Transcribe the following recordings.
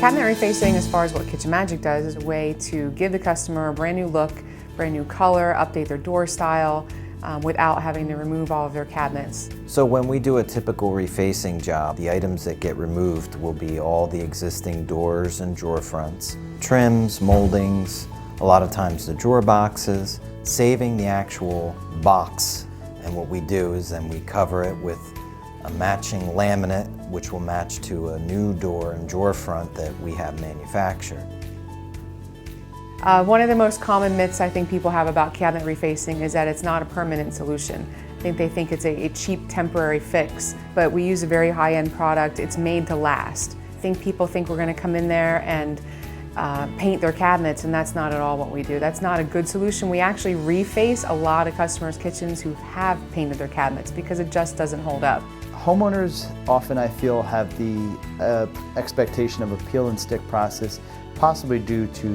Cabinet refacing, as far as what Kitchen Magic does, is a way to give the customer a brand new look, brand new color, update their door style, without having to remove all of their cabinets. So when we do a typical refacing job, the items that get removed will be all the existing doors and drawer fronts, trims, moldings, a lot of times the drawer boxes, saving the actual box. And what we do is then we cover it with a matching laminate, which will match to a new door and drawer front that we have manufactured. One of the most common myths I think people have about cabinet refacing is that it's not a permanent solution. I think they think it's a cheap temporary fix, but we use a very high-end product. It's made to last. I think people think we're going to come in there and paint their cabinets, and that's not at all what we do. That's not a good solution. We actually reface a lot of customers' kitchens who have painted their cabinets because it just doesn't hold up. Homeowners often, I feel, have the expectation of a peel and stick process, possibly due to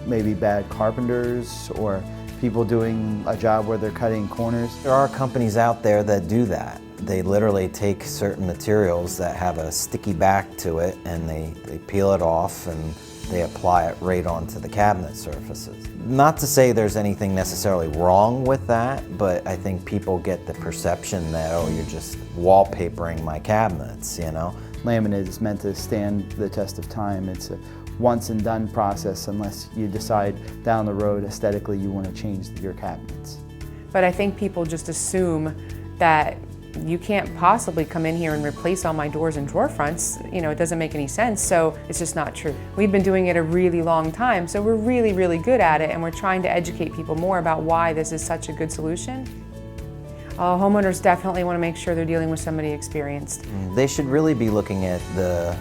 maybe bad carpenters or people doing a job where they're cutting corners. There are companies out there that do that. They literally take certain materials that have a sticky back to it and they peel it off and they apply it right onto the cabinet surfaces. Not to say there's anything necessarily wrong with that, but I think people get the perception that, oh, you're just wallpapering my cabinets, you know? Laminate is meant to stand the test of time. It's a once and done process unless you decide down the road aesthetically you want to change your cabinets. But I think people just assume that you can't possibly come in here and replace all my doors and drawer fronts. You know, it doesn't make any sense, so it's just not true. We've been doing it a really long time, so we're really, really good at it, and we're trying to educate people more about why this is such a good solution. Homeowners definitely want to make sure they're dealing with somebody experienced. They should really be looking at the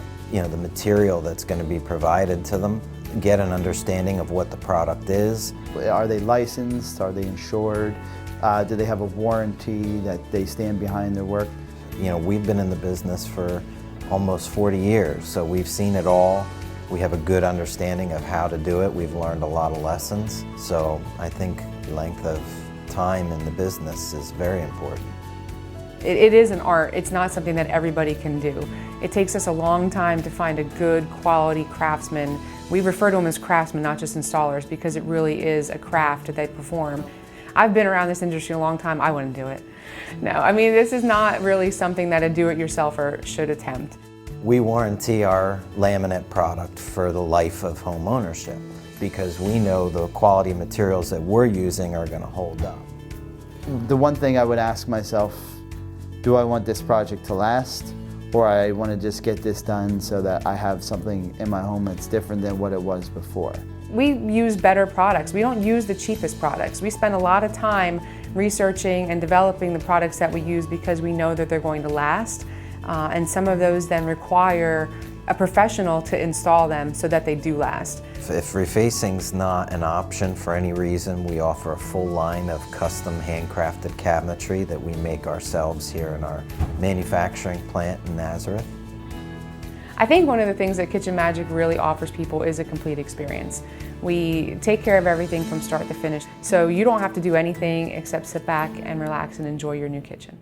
material that's going to be provided to them, get an understanding of what the product is. Are they licensed? Are they insured? Do they have a warranty that they stand behind their work? You know, we've been in the business for almost 40 years, so we've seen it all. We have a good understanding of how to do it. We've learned a lot of lessons, so I think length of time in the business is very important. It is an art. It's not something that everybody can do. It takes us a long time to find a good quality craftsman. We refer to them as craftsmen, not just installers, because it really is a craft that they perform. I've been around this industry a long time. I wouldn't do it. No, I mean, this is not really something that a do-it-yourselfer should attempt. We warranty our laminate product for the life of home ownership because we know the quality materials that we're using are going to hold up. The one thing I would ask myself, do I want this project to last, or I want to just get this done so that I have something in my home that's different than what it was before? We use better products. We don't use the cheapest products. We spend a lot of time researching and developing the products that we use because we know that they're going to last. And some of those then require a professional to install them so that they do last. If refacing's not an option for any reason, we offer a full line of custom handcrafted cabinetry that we make ourselves here in our manufacturing plant in Nazareth. I think one of the things that Kitchen Magic really offers people is a complete experience. We take care of everything from start to finish, so you don't have to do anything except sit back and relax and enjoy your new kitchen.